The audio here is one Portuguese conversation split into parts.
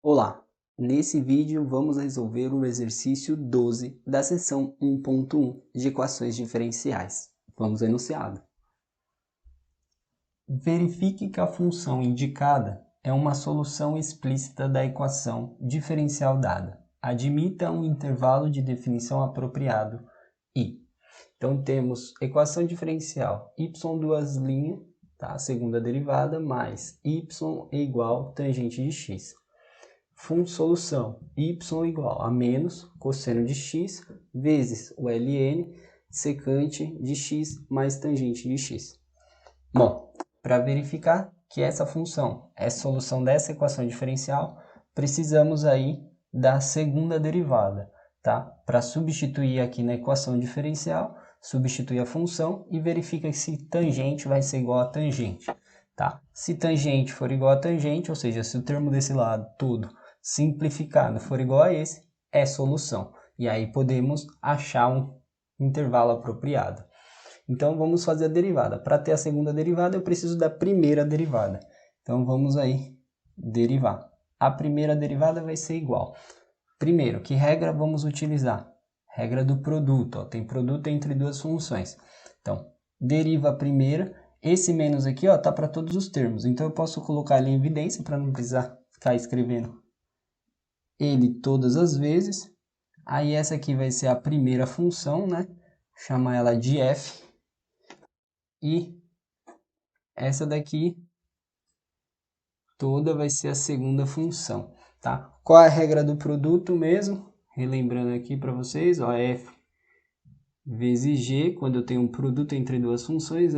Olá! Nesse vídeo vamos resolver o exercício 12 da seção 1.1 de equações diferenciais. Vamos ao enunciado. Verifique que a função indicada é uma solução explícita da equação diferencial dada. Admita um intervalo de definição apropriado i. Então temos equação diferencial y duas linhas, tá? Segunda derivada, mais y é igual tangente de x. Solução y igual a menos cosseno de x vezes o ln secante de x mais tangente de x. Bom, para verificar que essa função é solução dessa equação diferencial, precisamos aí da segunda derivada, tá? Para substituir aqui na equação diferencial, substitui a função e verifica se tangente vai ser igual a tangente, tá? Se tangente for igual a tangente, ou seja, se o termo desse lado todo simplificado for igual a esse, é solução. E aí podemos achar um intervalo apropriado. Então vamos fazer a derivada. Para ter a segunda derivada, eu preciso da primeira derivada. Então vamos aí derivar. A primeira derivada vai ser igual. Primeiro, que regra vamos utilizar? Regra do produto. Ó. Tem produto entre duas funções. Então, deriva a primeira. Esse menos aqui está para todos os termos. Então eu posso colocar ele em evidência para não precisar ficar escrevendo ele todas as vezes. Aí essa aqui vai ser a primeira função, né? Chamar ela de f. E essa daqui toda vai ser a segunda função, tá? Qual é a regra do produto mesmo? Relembrando aqui para vocês, ó, f vezes g, quando eu tenho um produto entre duas funções,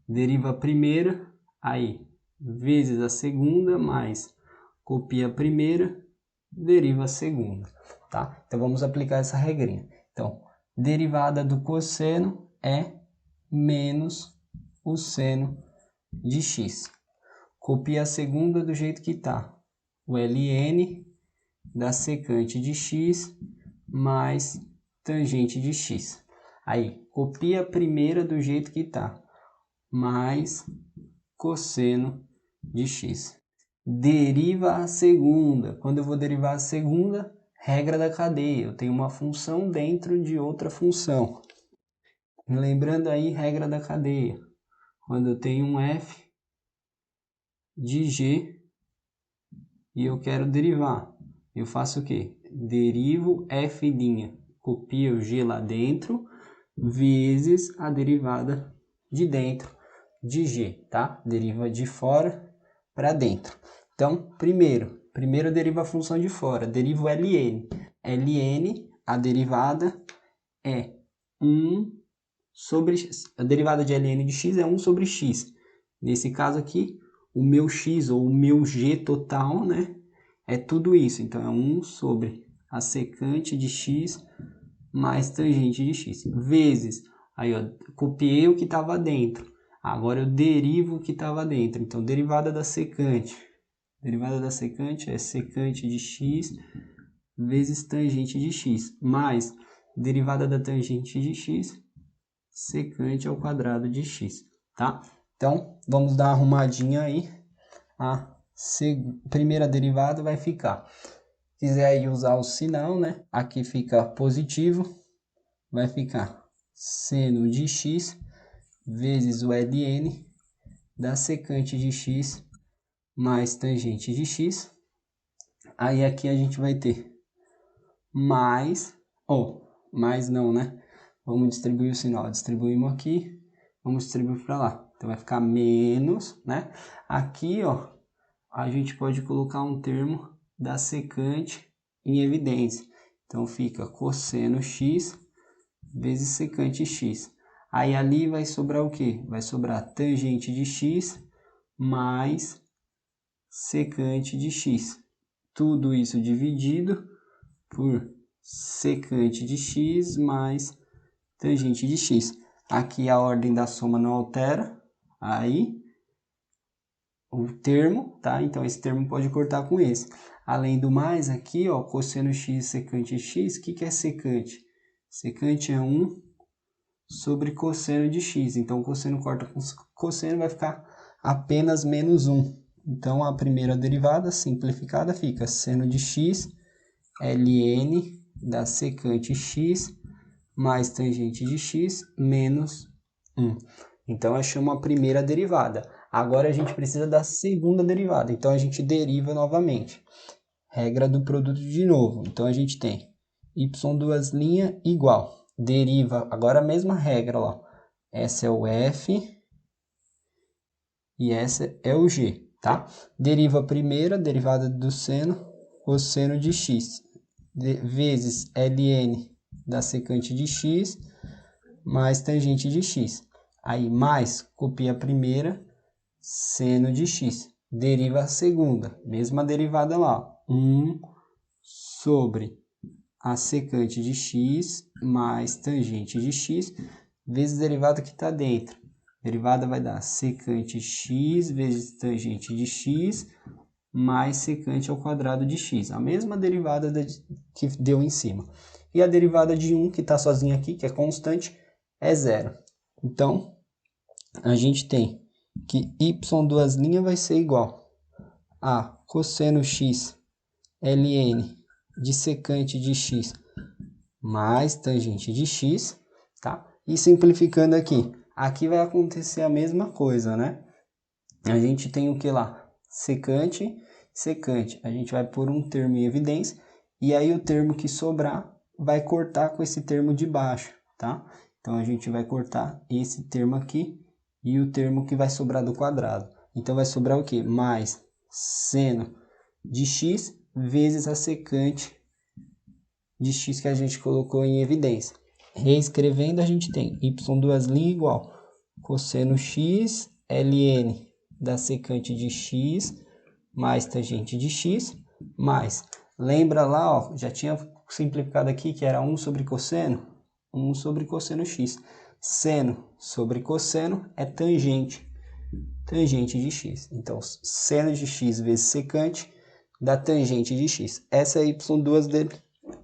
deriva a primeira, aí, vezes a segunda, mais copia a primeira, deriva a segunda, tá? Então, vamos aplicar essa regrinha. Então, derivada do cosseno é menos o seno de x. Copia a segunda do jeito que está. O ln da secante de x mais tangente de x. Aí, copia a primeira do jeito que está. Mais cosseno de x. Deriva a segunda. Quando eu vou derivar a segunda, regra da cadeia. Eu tenho uma função dentro de outra função. Lembrando aí, regra da cadeia. Quando eu tenho um f de g e eu quero derivar, eu faço o quê? Derivo f', copio o g lá dentro, vezes a derivada de dentro de g, tá? Deriva de fora para dentro. Então, primeiro deriva a função de fora, derivo ln. ln, a derivada é 1 sobre x. A derivada de ln de x é 1 sobre x. Nesse caso aqui, o meu x ou o meu g total, né, é tudo isso. Então, é 1 sobre a secante de x mais tangente de x. Vezes, aí ó, copiei o que estava dentro. Agora eu derivo o que estava dentro. Então, derivada da secante. Derivada da secante é secante de x vezes tangente de x. Mais derivada da tangente de x, secante ao quadrado de x, tá? Então, vamos dar uma arrumadinha aí. A primeira derivada vai ficar. Se quiser aí usar o sinal, né? Aqui fica positivo. Vai ficar seno de x vezes o ln da secante de x mais tangente de x. Aí aqui a gente vai ter mais, mais não, né? Vamos distribuir o sinal. Distribuímos aqui, vamos distribuir para lá. Então vai ficar menos, né? Aqui, ó, a gente pode colocar um termo da secante em evidência. Então fica cosseno x vezes secante x. Aí ali vai sobrar o quê? Vai sobrar tangente de x mais secante de x. Tudo isso dividido por secante de x mais tangente de x. Aqui a ordem da soma não altera. Aí o termo, tá? Então esse termo pode cortar com esse. Além do mais, aqui, ó, cosseno x secante x, o que é secante? Secante é 1 sobre cosseno de x. Então, cosseno corta com cosseno, vai ficar apenas menos 1. Então, a primeira derivada simplificada fica seno de x ln da secante x mais tangente de x menos 1. Então, achamos a primeira derivada. Agora, a gente precisa da segunda derivada. Então, a gente deriva novamente. Regra do produto de novo. Então, a gente tem y2' igual. Deriva, agora a mesma regra lá. Essa é o f e essa é o g, tá? Deriva a primeira, derivada do seno, cosseno de x, vezes ln da secante de x, mais tangente de x. Aí, mais, copia a primeira, seno de x. Deriva a segunda, mesma derivada lá. 1 sobre a secante de x mais tangente de x, vezes a derivada que está dentro. A derivada vai dar secante x vezes tangente de x mais secante ao quadrado de x. A mesma derivada que deu em cima. E a derivada de 1, que está sozinha aqui, que é constante, é zero. Então, a gente tem que y2' vai ser igual a cosseno x ln de secante de x mais tangente de x, tá? E simplificando aqui, aqui vai acontecer a mesma coisa, né? A gente tem o que lá? Secante, secante. A gente vai pôr um termo em evidência, e aí o termo que sobrar vai cortar com esse termo de baixo, tá? Então, a gente vai cortar esse termo aqui e o termo que vai sobrar do quadrado. Então, vai sobrar o quê? Mais seno de x vezes a secante de x que a gente colocou em evidência. Reescrevendo, a gente tem y2' igual cosseno x ln da secante de x mais tangente de x, mais, lembra lá, ó, já tinha simplificado aqui que era 1 sobre cosseno? 1 sobre cosseno x. Seno sobre cosseno é tangente de x. Então, seno de x vezes secante da tangente de x. Essa é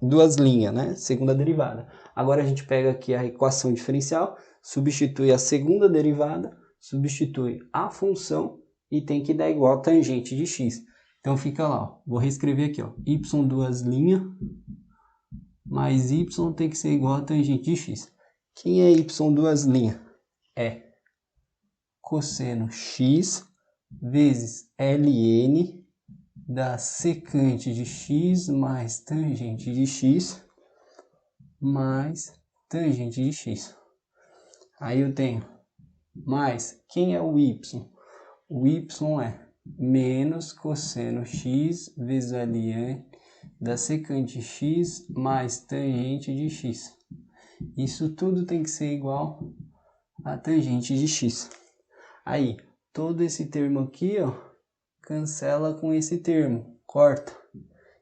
duas linhas, né? Segunda derivada. Agora a gente pega aqui a equação diferencial, substitui a segunda derivada, substitui a função e tem que dar igual a tangente de x. Então fica lá, ó. Vou reescrever aqui, ó. y2' mais y tem que ser igual a tangente de x. Quem é y2'? É cosseno x vezes ln da secante de x mais tangente de x mais tangente de x. Aí eu tenho mais, quem é o y? O y é menos cosseno x vezes ln da secante de x mais tangente de x. Isso tudo tem que ser igual a tangente de x. Aí, todo esse termo aqui, ó, cancela com esse termo, corta.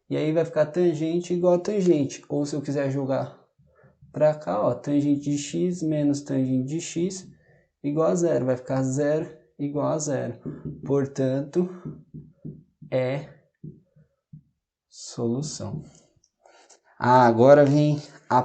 E aí vai ficar tangente igual a tangente. Ou se eu quiser jogar para cá, ó, tangente de x menos tangente de x igual a zero. Vai ficar zero igual a zero. Portanto, é solução. Agora vem a